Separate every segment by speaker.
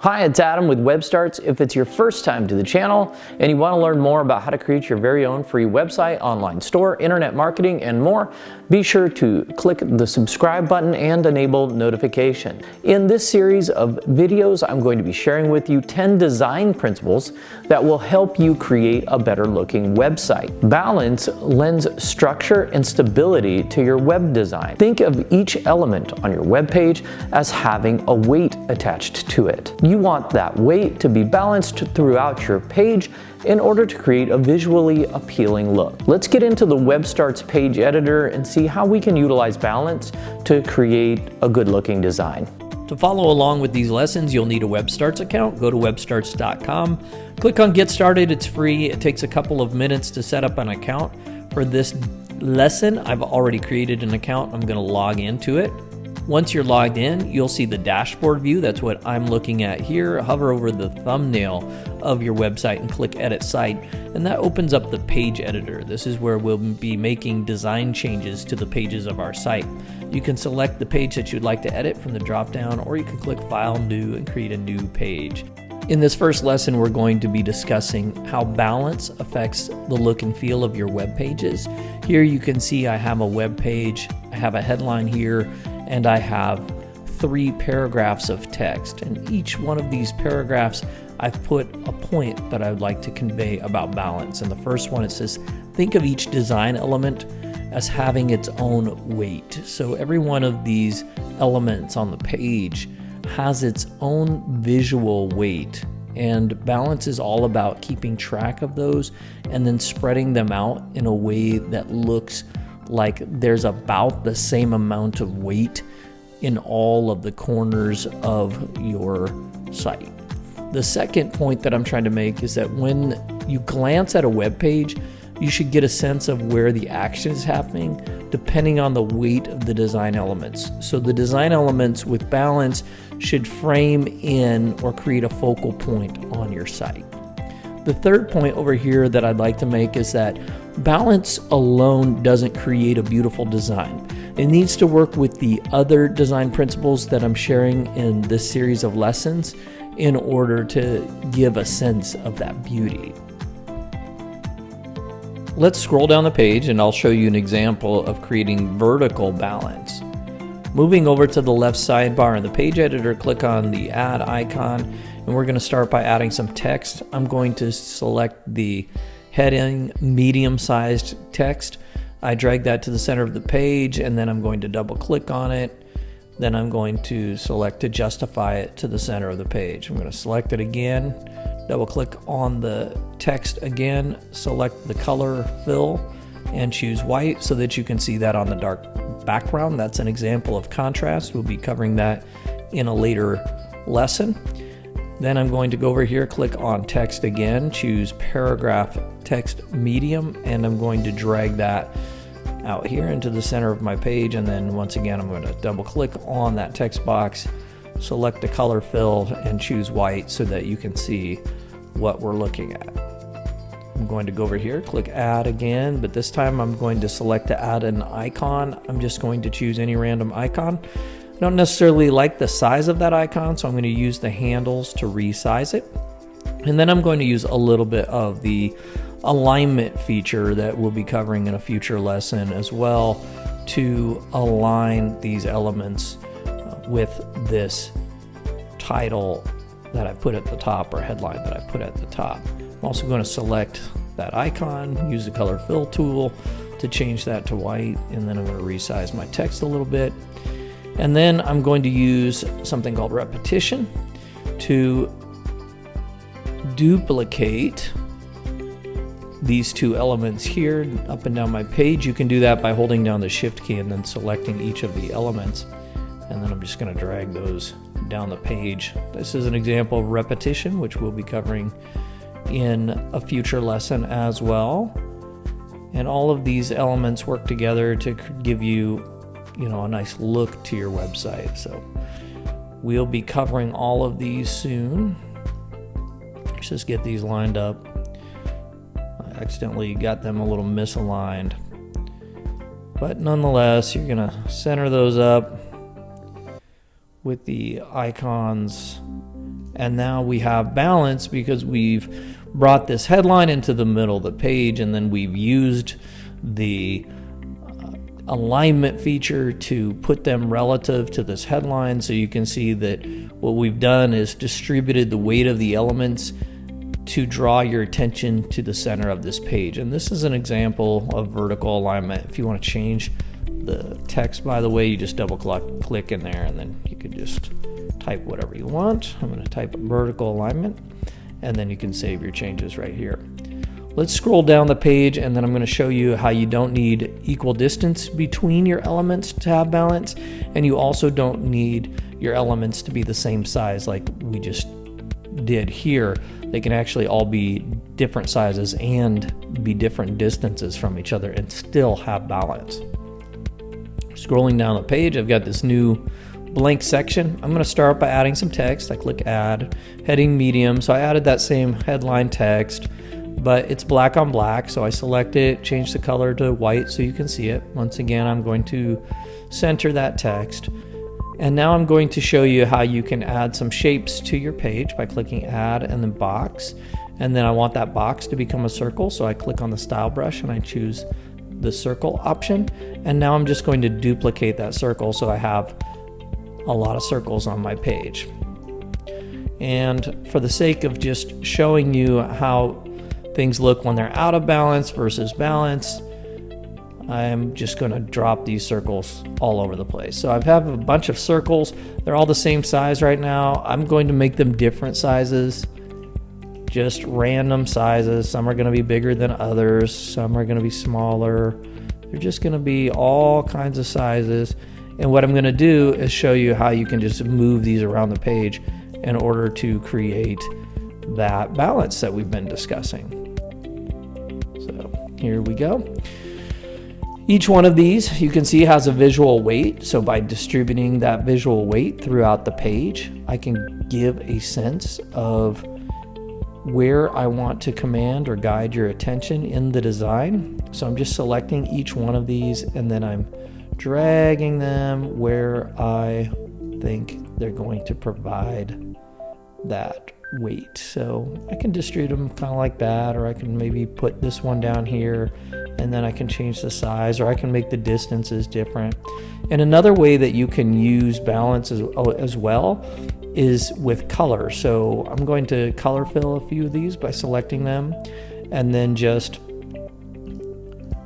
Speaker 1: Hi, it's Adam with WebStarts. If it's your first time to the channel and you want to learn more about how to create your very own free website, online store, internet marketing, and more, be sure to click the subscribe button and enable notification. In this series of videos, I'm going to be sharing with you 10 design principles that will help you create a better looking website. Balance lends structure and stability to your web design. Think of each element on your web page as having a weight attached to it. You want that weight to be balanced throughout your page in order to create a visually appealing look. Let's get into the WebStarts page editor and see how we can utilize balance to create a good looking design.
Speaker 2: To follow along with these lessons, you'll need a WebStarts account. Go to webstarts.com, click on Get Started. It's free. It takes a couple of minutes to set up an account. For this lesson, I've already created an account. I'm going to log into it. Once you're logged in, you'll see the dashboard view. That's what I'm looking at here. Hover over the thumbnail of your website and click Edit Site, and that opens up the page editor. This is where we'll be making design changes to the pages of our site. You can select the page that you'd like to edit from the drop-down, or you can click File, New, and create a new page. In this first lesson, we're going to be discussing how balance affects the look and feel of your web pages. Here you can see I have a web page, I have a headline here, and I have 3 paragraphs of text. And each one of these paragraphs, I've put a point that I would like to convey about balance. And the first one, it says, think of each design element as having its own weight. So every one of these elements on the page has its own visual weight. And balance is all about keeping track of those and then spreading them out in a way that looks like there's about the same amount of weight in all of the corners of your site. The second point that I'm trying to make is that when you glance at a web page, you should get a sense of where the action is happening depending on the weight of the design elements. So the design elements with balance should frame in or create a focal point on your site. The third point over here that I'd like to make is that balance alone doesn't create a beautiful design. It needs to work with the other design principles that I'm sharing in this series of lessons in order to give a sense of that beauty. Let's scroll down the page and I'll show you an example of creating vertical balance. Moving over to the left sidebar in the page editor, click on the add icon, and we're going to start by adding some text. I'm going to select the heading medium-sized text. I drag that to the center of the page, and then I'm going to double click on it. Then I'm going to select to justify it to the center of the page. I'm going to select it again, double click on the text again, select the color fill, and choose white so that you can see that on the dark background. That's an example of contrast. We'll be covering that in a later lesson. Then I'm going to go over here, click on text again, choose paragraph text medium, and I'm going to drag that out here into the center of my page. And then once again, I'm going to double click on that text box, select the color fill, and choose white so that you can see what we're looking at. I'm going to go over here, click add again, but this time I'm going to select to add an icon. I'm just going to choose any random icon. I don't necessarily like the size of that icon, so I'm going to use the handles to resize it. And then I'm going to use a little bit of the alignment feature that we'll be covering in a future lesson as well to align these elements with this title that I put at the top, or headline that I put at the top. I'm also going to select that icon, use the color fill tool to change that to white, and then I'm going to resize my text a little bit. And then I'm going to use something called repetition to duplicate these 2 elements here up and down my page. You can do that by holding down the shift key and then selecting each of the elements. And then I'm just going to drag those down the page. This is an example of repetition, which we'll be covering in a future lesson as well. And all of these elements work together to give you, a nice look to your website. So we'll be covering all of these soon. Let's just get these lined up. I accidentally got them a little misaligned. But nonetheless, you're going to center those up with the icons and now we have balance because we've brought this headline into the middle of the page, and then we've used the alignment feature to put them relative to this headline. So you can see that what we've done is distributed the weight of the elements to draw your attention to the center of this page. And this is an example of vertical alignment. If you want to change the text, by the way, you just double click in there, and then you could just type whatever you want. I'm going to type vertical alignment, and then you can save your changes right here. Let's scroll down the page, and then I'm going to show you how you don't need equal distance between your elements to have balance, and you also don't need your elements to be the same size like we just did here. They can actually all be different sizes and be different distances from each other and still have balance. Scrolling down the page, I've got this new blank section. I'm going to start by adding some text. I click add, heading medium. So I added that same headline text, but it's black on black. So I select it, change the color to white so you can see it. Once again, I'm going to center that text. And now I'm going to show you how you can add some shapes to your page by clicking add and then box. And then I want that box to become a circle. So I click on the style brush and I choose the circle option. And now I'm just going to duplicate that circle so I have a lot of circles on my page. And for the sake of just showing you how things look when they're out of balance versus balance, I'm just going to drop these circles all over the place. So I have a bunch of circles. They're all the same size right now. I'm going to make them different sizes, just random sizes. Some are going to be bigger than others. Some are going to be smaller. They're just going to be all kinds of sizes. And what I'm going to do is show you how you can just move these around the page in order to create that balance that we've been discussing. So here we go. Each one of these, you can see, has a visual weight. So by distributing that visual weight throughout the page, I can give a sense of where I want to command or guide your attention in the design. So I'm just selecting each one of these, and then I'm dragging them where I think they're going to provide that weight. So I can distribute them kind of like that, or I can maybe put this one down here, and then I can change the size, or I can make the distances different. And another way that you can use balance as well is with color. So I'm going to color fill a few of these by selecting them and then just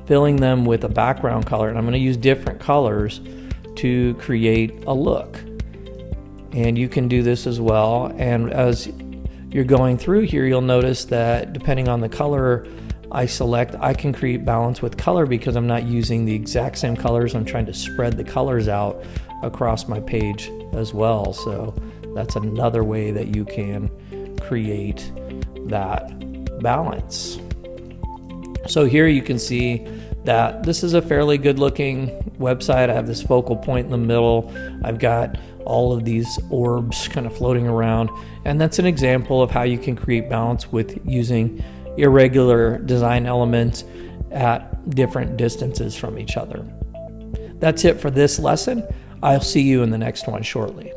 Speaker 2: filling them with a background color. And I'm going to use different colors to create a look. And you can do this as well. And as you're going through here, you'll notice that depending on the color I select, I can create balance with color because I'm not using the exact same colors. I'm trying to spread the colors out across my page as well. So that's another way that you can create that balance. So here you can see that this is a fairly good looking website. I have this focal point in the middle. I've got all of these orbs kind of floating around. And that's an example of how you can create balance with using irregular design elements at different distances from each other. That's it for this lesson. I'll see you in the next one shortly.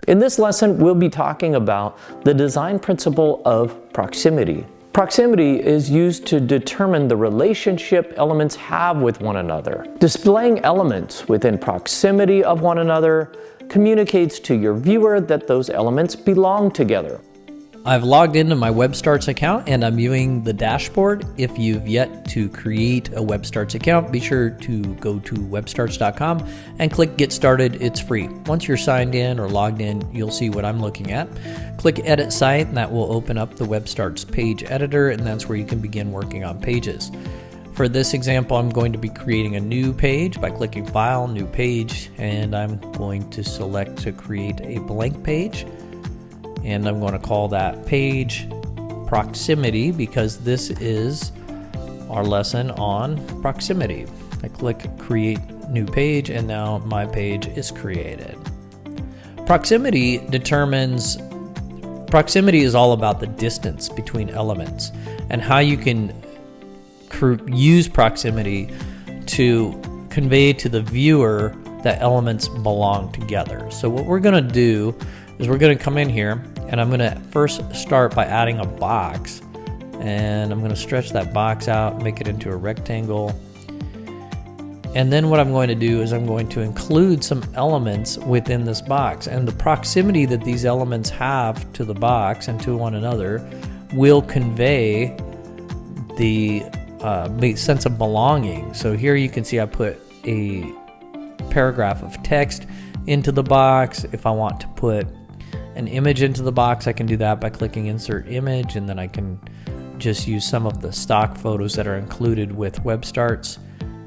Speaker 1: In this lesson, we'll be talking about the design principle of proximity. Proximity is used to determine the relationship elements have with one another. Displaying elements within proximity of one another communicates to your viewer that those elements belong together.
Speaker 2: I've logged into my WebStarts account and I'm viewing the dashboard. If you've yet to create a WebStarts account, be sure to go to webstarts.com and click Get Started. It's free. Once you're signed in or logged in, you'll see what I'm looking at. Click Edit Site, and that will open up the WebStarts page editor, and that's where you can begin working on pages. For this example, I'm going to be creating a new page by clicking File, New Page, and I'm going to select to create a blank page. And I'm going to call that page Proximity because this is our lesson on proximity. I click Create New Page, and now my page is created. Proximity is all about the distance between elements and how you can use proximity to convey to the viewer that elements belong together. So what we're going to do is we're going to come in here And I'm gonna first start by adding a box, and I'm gonna stretch that box out, make it into a rectangle. And then what I'm going to do is I'm going to include some elements within this box, and the proximity that these elements have to the box and to one another will convey the sense of belonging. So here you can see I put a paragraph of text into the box. If I want to put an image into the box, I can do that by clicking insert image, and then I can just use some of the stock photos that are included with WebStarts.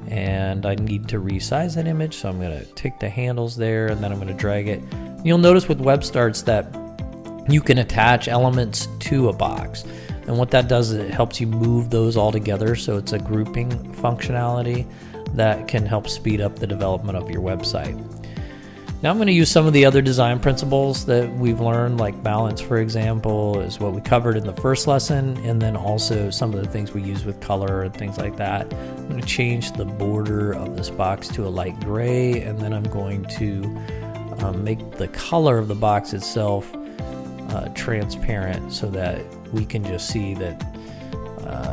Speaker 2: And I need to resize that image, so I'm going to take the handles there and then I'm going to drag it. You'll notice with WebStarts that you can attach elements to a box, and what that does is it helps you move those all together, so it's a grouping functionality that can help speed up the development of your website. Now I'm going to use some of the other design principles that we've learned, like balance, for example, is what we covered in the first lesson, and then also some of the things we use with color and things like that. I'm going to change the border of this box to a light gray, and then I'm going to make the color of the box itself transparent so that we can just see that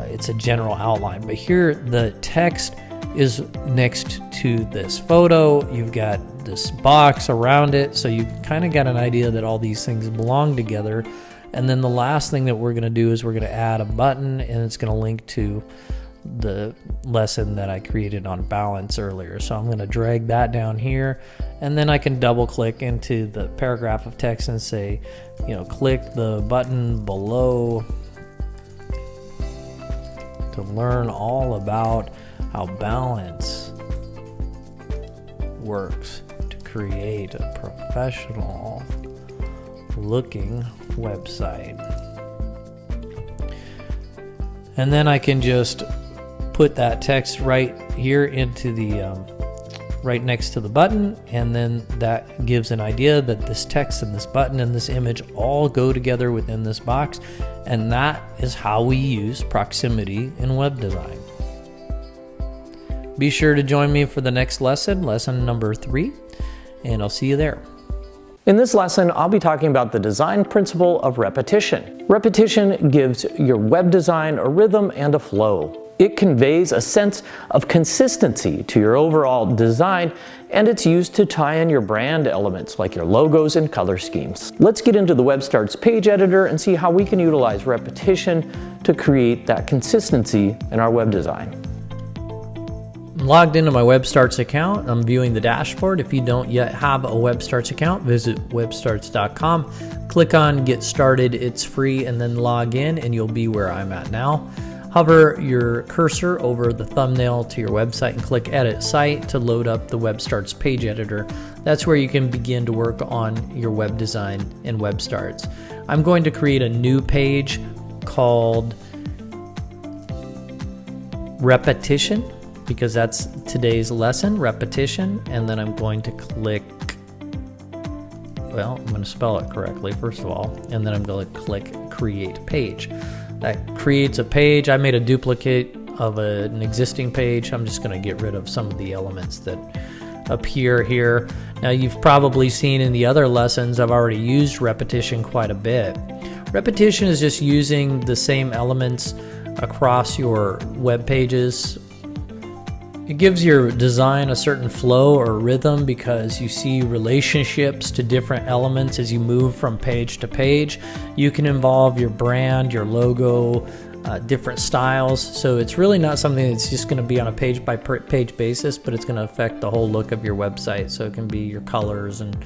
Speaker 2: it's a general outline. But here the text is next to this photo. You've got this box around it, so you kind of got an idea that all these things belong together. And then the last thing that we're going to do is we're going to add a button, and it's going to link to the lesson that I created on balance earlier. So I'm going to drag that down here, and then I can double click into the paragraph of text and say, click the button below to learn all about how balance works to create a professional looking website. And then I can just put that text right here into the right next to the button, and then that gives an idea that this text and this button and this image all go together within this box, and that is how we use proximity in web design. Be sure to join me for the next lesson, lesson number 3, and I'll see you there.
Speaker 1: In this lesson, I'll be talking about the design principle of repetition. Repetition gives your web design a rhythm and a flow. It conveys a sense of consistency to your overall design, and it's used to tie in your brand elements like your logos and color schemes. Let's get into the WebStarts page editor and see how we can utilize repetition to create that consistency in our web design.
Speaker 2: I'm logged into my WebStarts account. I'm viewing the dashboard. If you don't yet have a WebStarts account, visit webstarts.com. Click on Get Started. It's free, and then log in, and you'll be where I'm at now. Hover your cursor over the thumbnail to your website and click Edit Site to load up the WebStarts page editor. That's where you can begin to work on your web design in WebStarts. I'm going to create a new page called Repetition, because that's today's lesson, repetition, and then I'm going to click, I'm going to spell it correctly first of all, and then I'm going to click Create Page. That creates a page. I made a duplicate of an existing page. I'm just going to get rid of some of the elements that appear here. Now, you've probably seen in the other lessons I've already used repetition quite a bit. Repetition is just using the same elements across your web pages. It gives your design a certain flow or rhythm because you see relationships to different elements as you move from page to page. You can involve your brand, your logo, different styles. So it's really not something that's just going to be on a page by page basis, but it's going to affect the whole look of your website. So it can be your colors and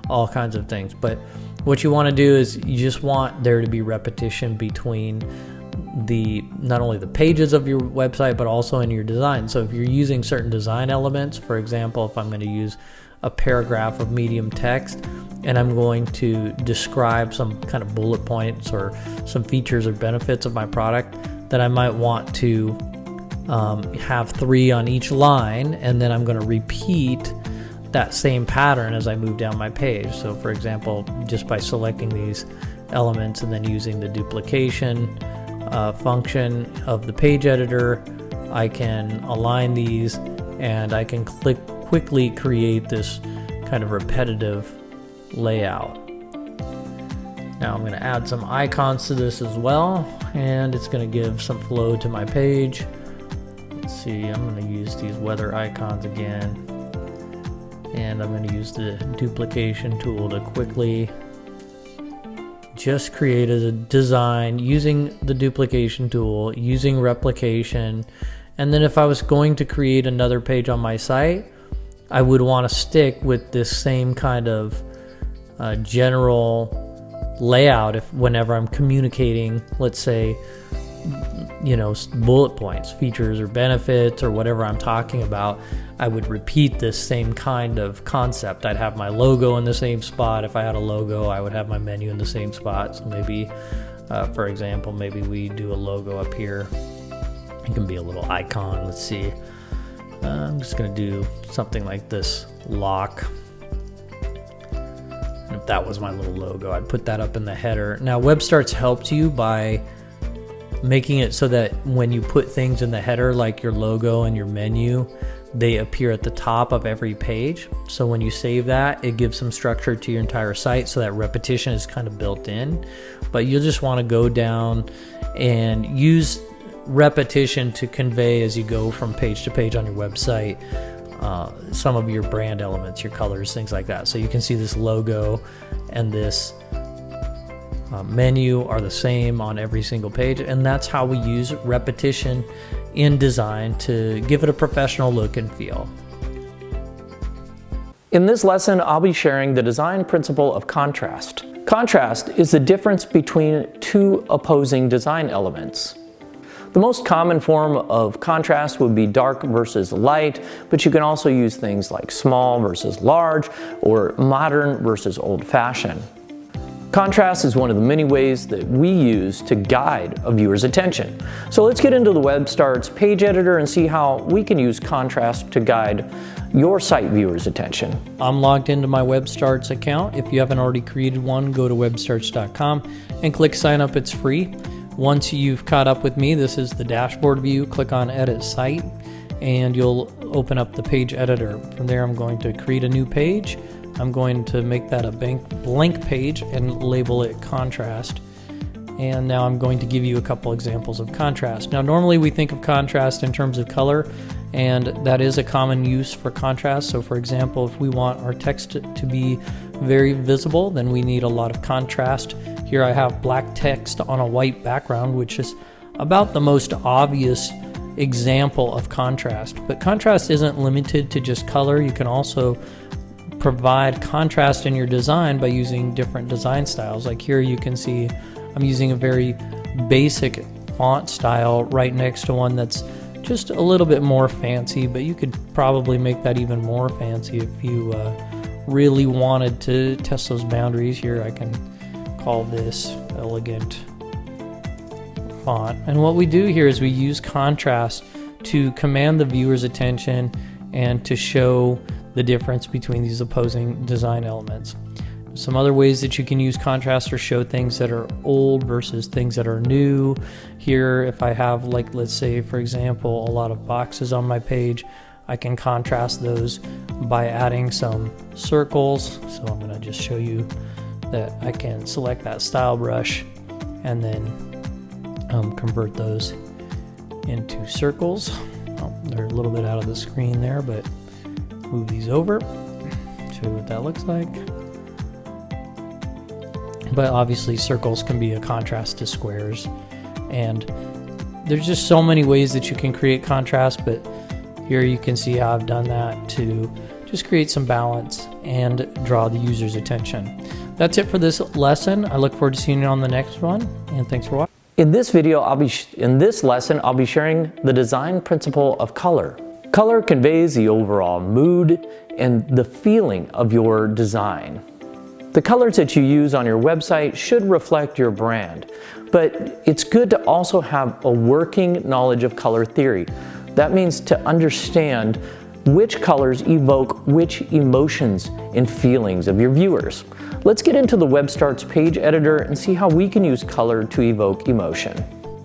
Speaker 2: all kinds of things. But what you want to do is you just want there to be repetition between not only the pages of your website, but also in your design. So if you're using certain design elements, for example, if I'm going to use a paragraph of medium text and I'm going to describe some kind of bullet points or some features or benefits of my product, then I might want to have 3 on each line, and then I'm going to repeat that same pattern as I move down my page. So for example, just by selecting these elements and then using the duplication function of the page editor, I can align these and I can quickly create this kind of repetitive layout. Now I'm going to add some icons to this as well, and it's going to give some flow to my page. Let's see, I'm going to use these weather icons again, and I'm going to use the duplication tool to quickly just create a design using the duplication tool, using replication. And then if I was going to create another page on my site, I would want to stick with this same kind of general layout whenever I'm communicating, let's say, bullet points, features or benefits or whatever I'm talking about. I would repeat this same kind of concept. I'd have my logo in the same spot. If I had a logo, I would have my menu in the same spot. So maybe, for example, maybe we do a logo up here. It can be a little icon. Let's see. I'm just going to do something like this, lock. And if that was my little logo, I'd put that up in the header. Now, WebStarts helps you by making it so that when you put things in the header, like your logo and your menu, they appear at the top of every page. So when you save that, it gives some structure to your entire site, so that repetition is kind of built in. But you'll just want to go down and use repetition to convey as you go from page to page on your website some of your brand elements, your colors, things like that. So you can see this logo and this menu are the same on every single page, and that's how we use repetition in design to give it a professional look and feel.
Speaker 1: In this lesson, I'll be sharing the design principle of contrast. Contrast is the difference between two opposing design elements. The most common form of contrast would be dark versus light, but you can also use things like small versus large or modern versus old-fashioned. Contrast is one of the many ways that we use to guide a viewer's attention. So let's get into the WebStarts page editor and see how we can use contrast to guide your site viewer's attention.
Speaker 2: I'm logged into my WebStarts account. If you haven't already created one, go to webstarts.com and click sign up. It's free. Once you've caught up with me, this is the dashboard view. Click on Edit Site and you'll open up the page editor. From there, I'm going to create a new page. I'm going to make that a blank page and label it contrast. And now I'm going to give you a couple examples of contrast. Now, normally we think of contrast in terms of color, and that is a common use for contrast. So for example, if we want our text to be very visible, then we need a lot of contrast. Here I have black text on a white background, which is about the most obvious example of contrast. But contrast isn't limited to just color. You can also provide contrast in your design by using different design styles. Like here you can see I'm using a very basic font style right next to one that's just a little bit more fancy, but you could probably make that even more fancy if you really wanted to test those boundaries. Here I can call this elegant font. And what we do here is we use contrast to command the viewer's attention and to show the difference between these opposing design elements. Some other ways that you can use contrast are show things that are old versus things that are new. Here, if I have, like, let's say, for example, a lot of boxes on my page, I can contrast those by adding some circles. So I'm going to just show you that I can select that style brush and then convert those into circles. Oh, they're a little bit out of the screen there, but move these over, show you what that looks like. But obviously circles can be a contrast to squares, and there's just so many ways that you can create contrast, but here you can see how I've done that to just create some balance and draw the user's attention. That's it for this lesson. I look forward to seeing you on the next one, and thanks for watching.
Speaker 1: In this lesson, I'll be sharing the design principle of color. Color conveys the overall mood and the feeling of your design. The colors that you use on your website should reflect your brand, but it's good to also have a working knowledge of color theory. That means to understand which colors evoke which emotions and feelings of your viewers. Let's get into the WebStarts page editor and see how we can use color to evoke emotion.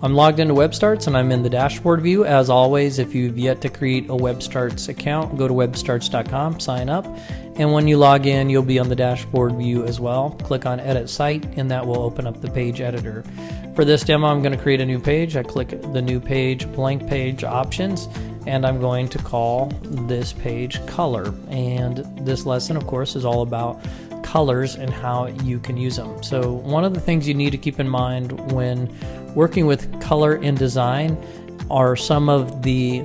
Speaker 2: I'm logged into WebStarts and I'm in the dashboard view. As always, if you've yet to create a WebStarts account, go to webstarts.com, sign up, and when you log in, you'll be on the dashboard view as well. Click on Edit Site, and that will open up the page editor. For this demo, I'm going to create a new page. I click the New Page, Blank Page options, and I'm going to call this page Color. And this lesson, of course, is all about colors and how you can use them. So one of the things you need to keep in mind when working with color in design are some of the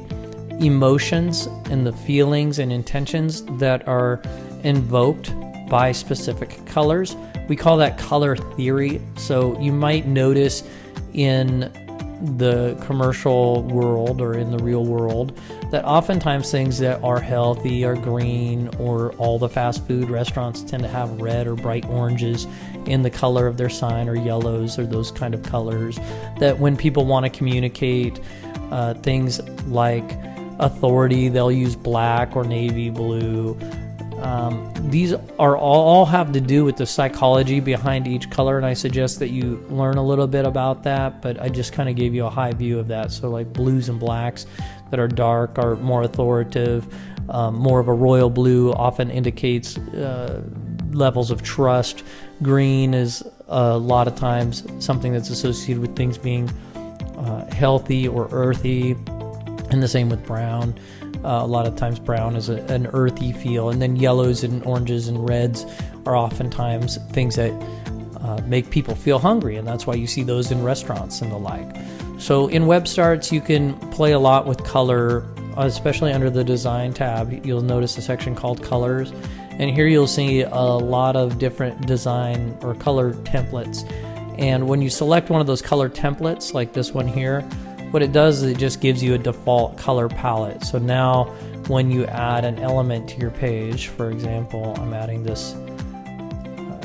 Speaker 2: emotions and the feelings and intentions that are invoked by specific colors. We call that color theory. So you might notice in the commercial world or in the real world that oftentimes things that are healthy are green, or all the fast food restaurants tend to have red or bright oranges in the color of their sign, or yellows, or those kind of colors. That when people want to communicate things like authority, they'll use black or navy blue. These are all have to do with the psychology behind each color, and I suggest that you learn a little bit about that, but I just kind of gave you a high view of that. So like blues and blacks that are dark are more authoritative. More of a royal blue often indicates levels of trust. Green is a lot of times something that's associated with things being healthy or earthy, and the same with brown. A lot of times brown is an earthy feel, and then yellows and oranges and reds are oftentimes things that make people feel hungry, and that's why you see those in restaurants and the like. So in WebStarts, you can play a lot with color, especially under the Design tab. You'll notice a section called Colors, and here you'll see a lot of different design or color templates. And when you select one of those color templates, like this one here, what it does is it just gives you a default color palette. So now when you add an element to your page, for example, I'm adding this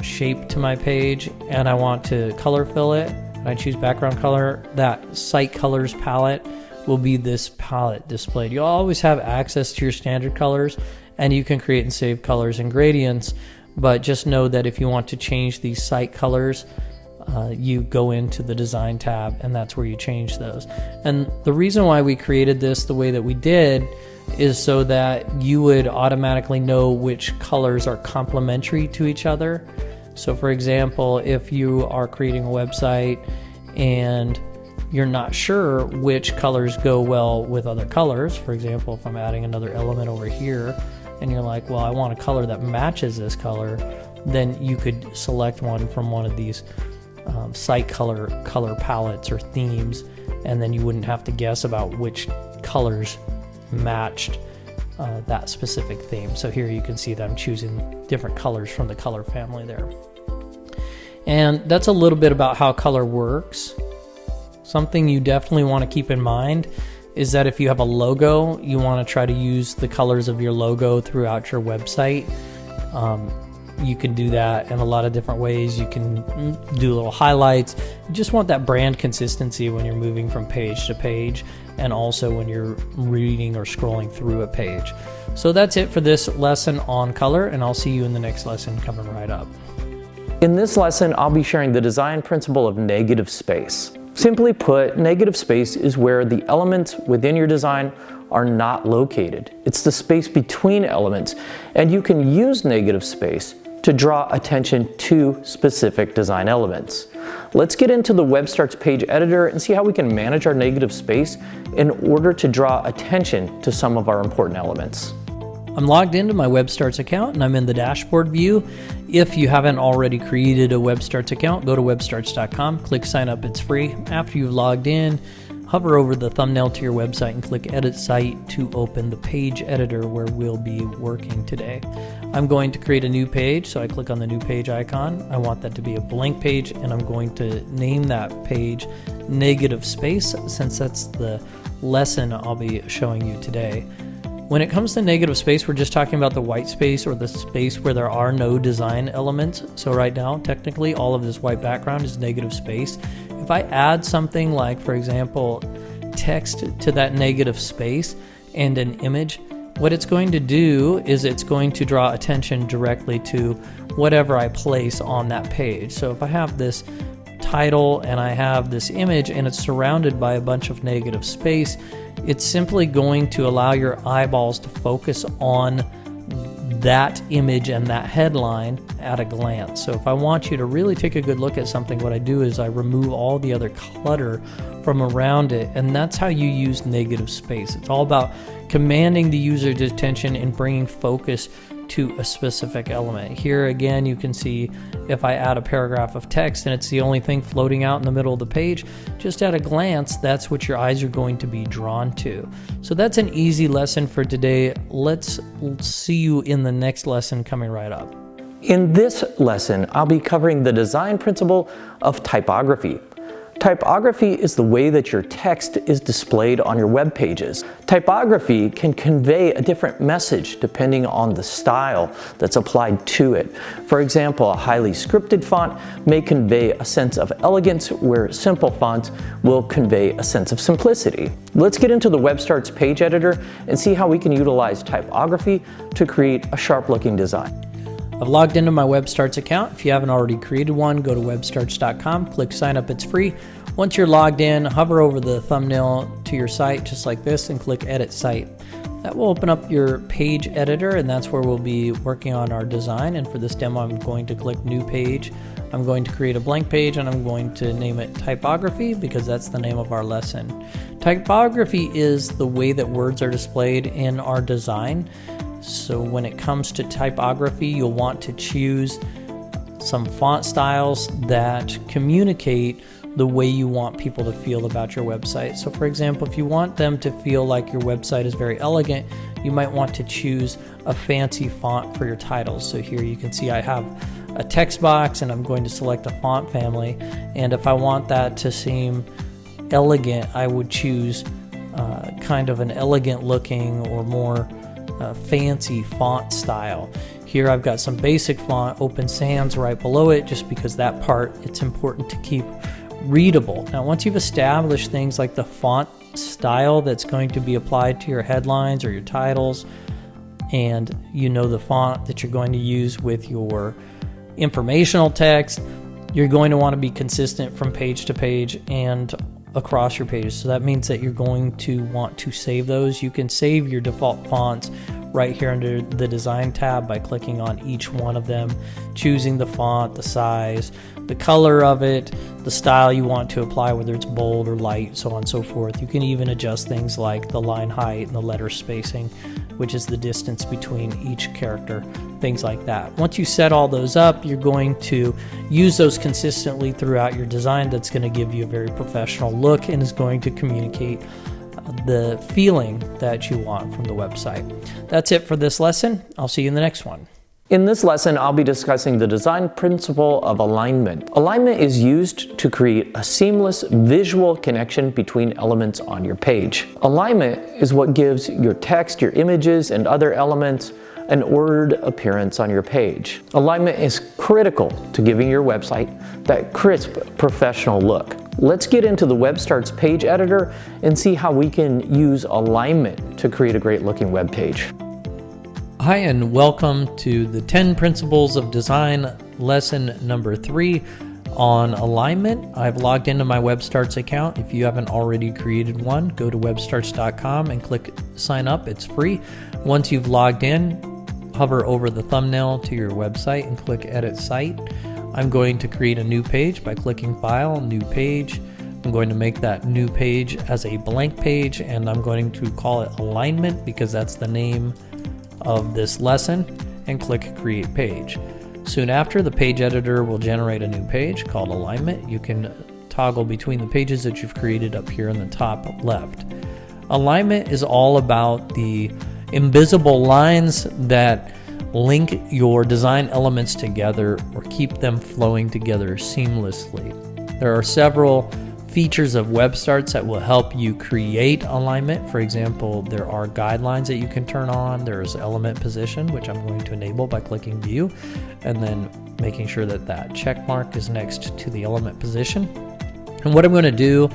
Speaker 2: shape to my page and I want to color fill it, and I choose background color, that Site Colors palette will be this palette displayed. You'll always have access to your standard colors, and you can create and save colors and gradients, but just know that if you want to change these site colors, you go into the Design tab, and that's where you change those. And the reason why we created this the way that we did is so that you would automatically know which colors are complementary to each other. So for example, if you are creating a website and you're not sure which colors go well with other colors, for example, if I'm adding another element over here and you're like, well, I want a color that matches this color, then you could select one from one of these site color palettes or themes, and then you wouldn't have to guess about which colors matched that specific theme. So here you can see that I'm choosing different colors from the color family there. And that's a little bit about how color works. Something you definitely want to keep in mind is that if you have a logo, you want to try to use the colors of your logo throughout your website. You can do that in a lot of different ways. You can do little highlights. You just want that brand consistency when you're moving from page to page, and also when you're reading or scrolling through a page. So that's it for this lesson on color, and I'll see you in the next lesson coming right up.
Speaker 1: In this lesson, I'll be sharing the design principle of negative space. Simply put, negative space is where the elements within your design are not located. It's the space between elements, and you can use negative space to draw attention to specific design elements. Let's get into the WebStarts page editor and see how we can manage our negative space in order to draw attention to some of our important elements.
Speaker 2: I'm logged into my WebStarts account and I'm in the dashboard view. If you haven't already created a WebStarts account, go to webstarts.com, click sign up, it's free. After you've logged in, hover over the thumbnail to your website and click Edit Site to open the page editor where we'll be working today. I'm going to create a new page, so I click on the new page icon. I want that to be a blank page, and I'm going to name that page Negative Space, since that's the lesson I'll be showing you today. When it comes to negative space, we're just talking about the white space, or the space where there are no design elements. So right now, technically, all of this white background is negative space. If I add something like, for example, text to that negative space and an image, what it's going to do is it's going to draw attention directly to whatever I place on that page. So if I have this title and I have this image and it's surrounded by a bunch of negative space, it's simply going to allow your eyeballs to focus on that image and that headline at a glance. So if I want you to really take a good look at something, what I do is I remove all the other clutter from around it, and that's how you use negative space. It's all about commanding the user's attention and bringing focus to a specific element. Here again, you can see if I add a paragraph of text and it's the only thing floating out in the middle of the page, just at a glance, that's what your eyes are going to be drawn to. So that's an easy lesson for today. Let's see you in the next lesson coming right up.
Speaker 1: In this lesson, I'll be covering the design principle of typography. Typography is the way that your text is displayed on your web pages. Typography can convey a different message depending on the style that's applied to it. For example, a highly scripted font may convey a sense of elegance, where simple fonts will convey a sense of simplicity. Let's get into the WebStarts page editor and see how we can utilize typography to create a sharp-looking design.
Speaker 2: I've logged into my WebStarts account. If you haven't already created one, go to webstarts.com, click sign up, it's free. Once you're logged in, hover over the thumbnail to your site just like this and click edit site. That will open up your page editor, and that's where we'll be working on our design. And for this demo, I'm going to click new page. I'm going to create a blank page and I'm going to name it typography because that's the name of our lesson. Typography is the way that words are displayed in our design. So when it comes to typography, you'll want to choose some font styles that communicate the way you want people to feel about your website. So for example, if you want them to feel like your website is very elegant, you might want to choose a fancy font for your titles. So here you can see I have a text box and I'm going to select a font family. And if I want that to seem elegant, I would choose kind of an elegant looking or more fancy font style. Here I've got some basic font, Open Sans, right below it, just because that part, it's important to keep readable. Now once you've established things like the font style that's going to be applied to your headlines or your titles, and you know the font that you're going to use with your informational text, you're going to want to be consistent from page to page and across your pages. So that means that you're going to want to save those. You can save your default fonts right here under the design tab by clicking on each one of them, choosing the font, the size, the color of it, the style you want to apply, whether it's bold or light, so on and so forth. You can even adjust things like the line height and the letter spacing, which is the distance between each character, things like that. Once you set all those up, you're going to use those consistently throughout your design. That's going to give you a very professional look and is going to communicate the feeling that you want from the website. That's it for this lesson. I'll see you in the next one.
Speaker 1: In this lesson, I'll be discussing the design principle of alignment. Alignment is used to create a seamless visual connection between elements on your page. Alignment is what gives your text, your images, and other elements an ordered appearance on your page. Alignment is critical to giving your website that crisp, professional look. Let's get into the WebStarts page editor and see how we can use alignment to create a great looking web page.
Speaker 2: Hi, and welcome to the 10 Principles of Design lesson number 3 on alignment. I've logged into my WebStarts account. If you haven't already created one, go to webstarts.com and click sign up. It's free. Once you've logged in, hover over the thumbnail to your website and click edit site. I'm going to create a new page by clicking file, new page. I'm going to make that new page as a blank page, and I'm going to call it alignment because that's the name of this lesson, and click create page. Soon after, the page editor will generate a new page called alignment. You can toggle between the pages that you've created up here in the top left. Alignment is all about the invisible lines that link your design elements together or keep them flowing together seamlessly. There are several features of WebStarts that will help you create alignment. For example, there are guidelines that you can turn on. There's element position, which I'm going to enable by clicking view and then making sure that that check mark is next to the element position. And what I'm going to do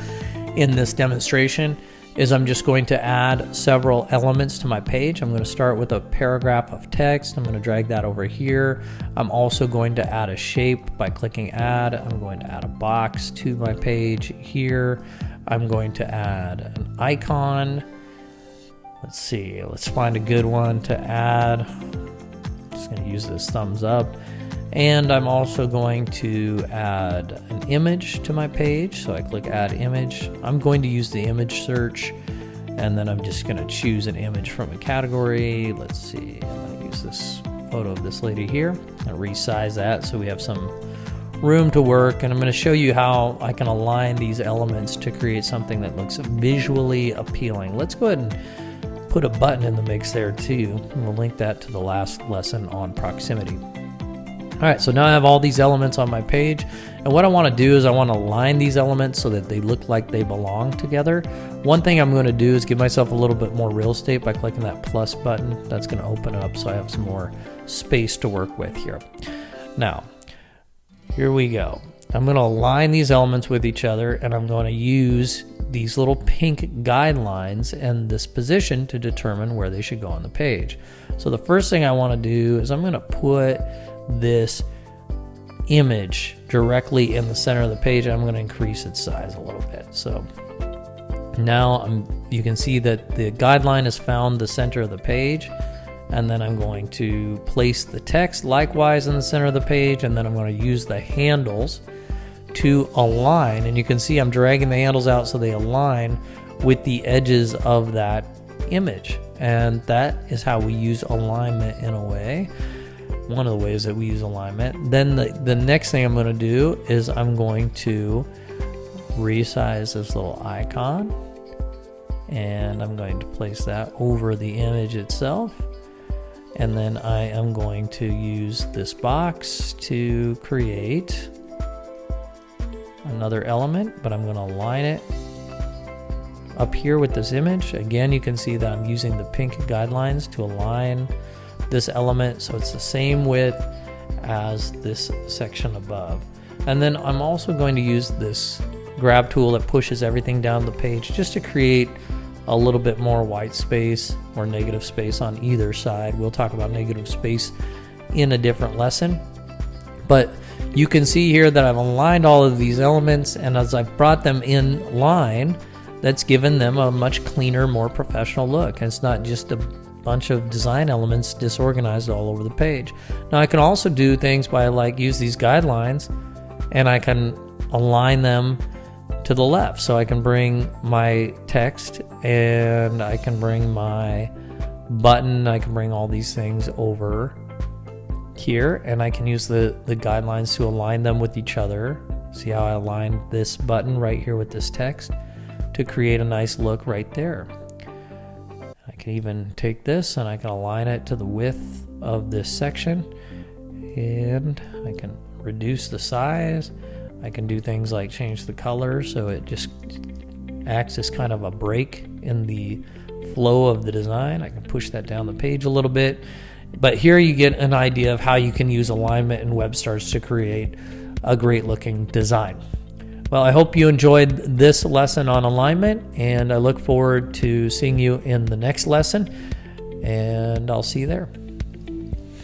Speaker 2: in this demonstration is I'm just going to add several elements to my page. I'm going to start with a paragraph of text. I'm going to drag that over here. I'm also going to add a shape by clicking add. I'm going to add a box to my page here. I'm going to add an icon. Let's see, let's find a good one to add. I'm just going to use this thumbs up. And I'm also going to add an image to my page. So I click add image. I'm going to use the image search, and then I'm just going to choose an image from a category. Let's see, I'm going to use this photo of this lady here and resize that so we have some room to work. And I'm going to show you how I can align these elements to create something that looks visually appealing. Let's go ahead and put a button in the mix there too. And we'll link that to the last lesson on proximity. All right, so now I have all these elements on my page, and what I want to do is I want to align these elements so that they look like they belong together. One thing I'm going to do is give myself a little bit more real estate by clicking that plus button. That's going to open up so I have some more space to work with here. Now, here we go. I'm going to align these elements with each other, and I'm going to use these little pink guidelines and this position to determine where they should go on the page. So the first thing I want to do is I'm going to put this image directly in the center of the page. I'm going to increase its size a little bit. So now you can see that the guideline has found the center of the page, and then I'm going to place the text likewise in the center of the page, and then I'm going to use the handles to align, and you can see I'm dragging the handles out so they align with the edges of that image. And that is how we use alignment in a way. One of the ways that we use alignment. Then the next thing I'm going to do is I'm going to resize this little icon, and I'm going to place that over the image itself. And then I am going to use this box to create another element, but I'm going to align it up here with this image. Again, you can see that I'm using the pink guidelines to align this element so it's the same width as this section above. And then I'm also going to use this grab tool that pushes everything down the page just to create a little bit more white space or negative space on either side. We'll talk about negative space in a different lesson. But you can see here that I've aligned all of these elements, and as I've brought them in line, that's given them a much cleaner, more professional look. And it's not just a bunch of design elements disorganized all over the page. Now I can also do things by use these guidelines, and I can align them to the left. So I can bring my text, and I can bring my button, I can bring all these things over here, and I can use the guidelines to align them with each other. See how I aligned this button right here with this text to create a nice look right there. I can even take this and I can align it to the width of this section, and I can reduce the size. I can do things like change the color so it just acts as kind of a break in the flow of the design. I can push that down the page a little bit. But here you get an idea of how you can use alignment in WebStarts to create a great looking design. Well, I hope you enjoyed this lesson on alignment, and I look forward to seeing you in the next lesson, and I'll see you there.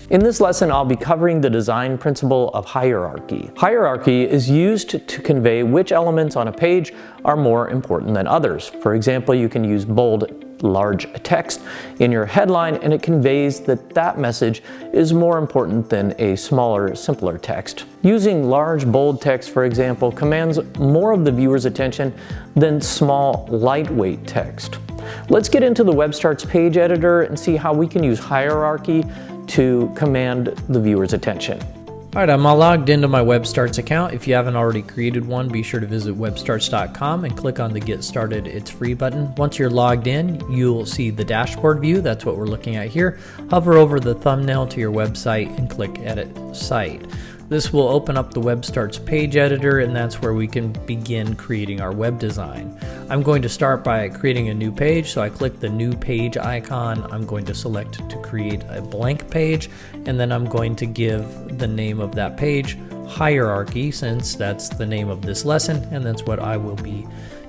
Speaker 1: In this lesson, I'll be covering the design principle of hierarchy. Hierarchy is used to convey which elements on a page are more important than others. For example, you can use bold, large text in your headline, and it conveys that that message is more important than a smaller, simpler text. Using large, bold text, for example, commands more of the viewer's attention than small, lightweight text. Let's get into the WebStarts page editor and see how we can use hierarchy to command the viewer's attention.
Speaker 2: All right, I'm all logged into my WebStarts account. If you haven't already created one, be sure to visit webstarts.com and click on the Get Started It's Free button. Once you're logged in, you'll see the dashboard view. That's what we're looking at here. Hover over the thumbnail to your website and click Edit Site. This will open up the WebStarts page editor, and that's where we can begin creating our web design. I'm going to start by creating a new page, so I click the new page icon. I'm going to select to create a blank page, and then I'm going to give the name of that page Hierarchy, since that's the name of this lesson, and that's what I will be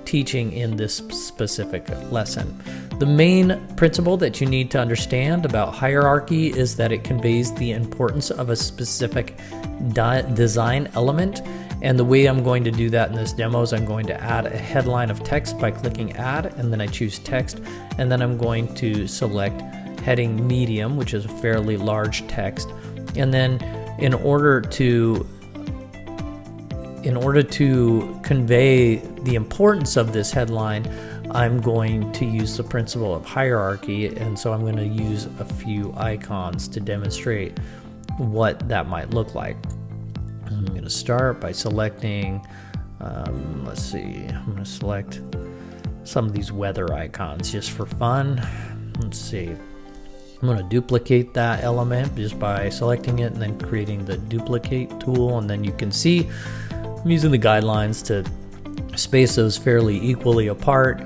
Speaker 2: teaching in this specific lesson. The main principle that you need to understand about hierarchy is that it conveys the importance of a specific design element. And the way I'm going to do that in this demo is I'm going to add a headline of text by clicking add, and then I choose text, and then I'm going to select heading medium, which is a fairly large text. And then in order to convey the importance of this headline, I'm going to use the principle of hierarchy, and so I'm going to use a few icons to demonstrate what that might look like. I'm going to start by selecting, let's see, I'm going to select some of these weather icons just for fun. Let's see. I'm going to duplicate that element just by selecting it and then creating the duplicate tool, and then you can see I'm using the guidelines to space those fairly equally apart.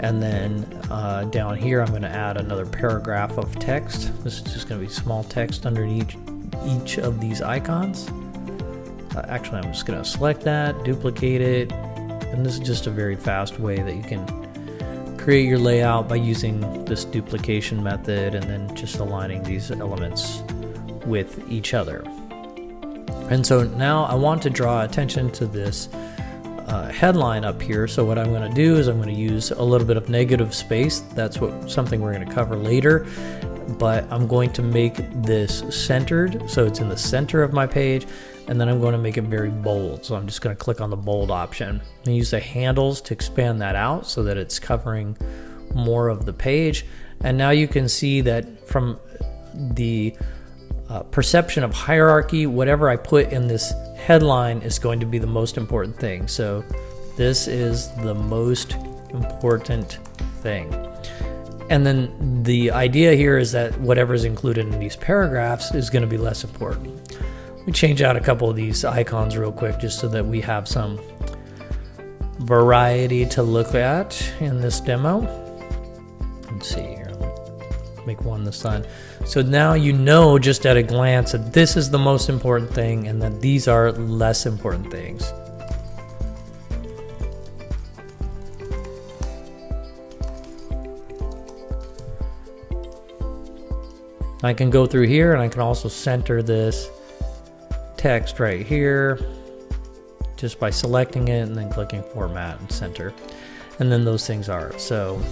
Speaker 2: And then down here I'm going to add another paragraph of text. This is just going to be small text underneath each of these icons. Actually, I'm just going to select that, duplicate it, and this is just a very fast way that you can create your layout by using this duplication method and then just aligning these elements with each other. And so now I want to draw attention to this headline up here. So what I'm going to do is I'm going to use a little bit of negative space. That's something we're going to cover later. But I'm going to make this centered, so it's in the center of my page, and then I'm going to make it very bold. So I'm just going to click on the bold option and use the handles to expand that out so that it's covering more of the page. And now you can see that from the perception of hierarchy, whatever I put in this headline is going to be the most important thing. So this is the most important thing. And then the idea here is that whatever is included in these paragraphs is going to be less important. Let me change out a couple of these icons real quick just so that we have some variety to look at in this demo. Let's see here. Make one the sun. So now you know just at a glance that this is the most important thing and that these are less important things. I can go through here and I can also center this text right here just by selecting it and then clicking format and center. And then those things are. So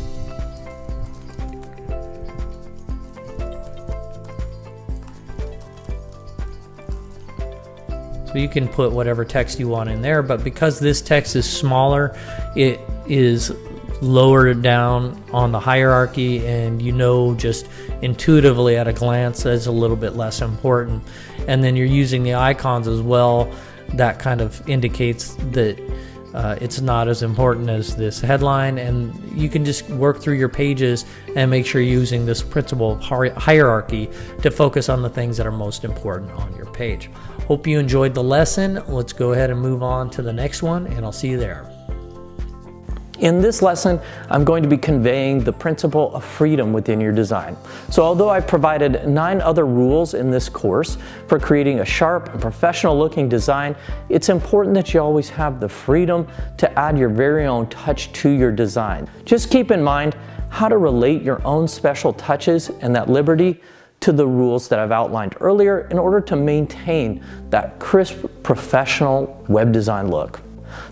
Speaker 2: you can put whatever text you want in there, but because this text is smaller, it is lower down on the hierarchy, and you know just intuitively at a glance that's a little bit less important. And then you're using the icons as well. That kind of indicates that it's not as important as this headline, and you can just work through your pages and make sure you're using this principle of hierarchy to focus on the things that are most important on your page. Hope you enjoyed the lesson. Let's go ahead and move on to the next one, and I'll see you there.
Speaker 1: In this lesson, I'm going to be conveying the principle of freedom within your design. So although I provided 9 other rules in this course for creating a sharp and professional looking design, it's important that you always have the freedom to add your very own touch to your design. Just keep in mind how to relate your own special touches and that liberty to the rules that I've outlined earlier in order to maintain that crisp, professional web design look.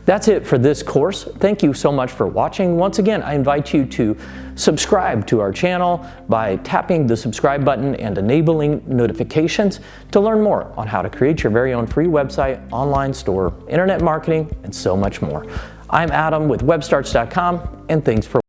Speaker 1: That's it for this course. Thank you so much for watching. Once again, I invite you to subscribe to our channel by tapping the subscribe button and enabling notifications to learn more on how to create your very own free website, online store, internet marketing, and so much more. I'm Adam with WebStarts.com, and thanks for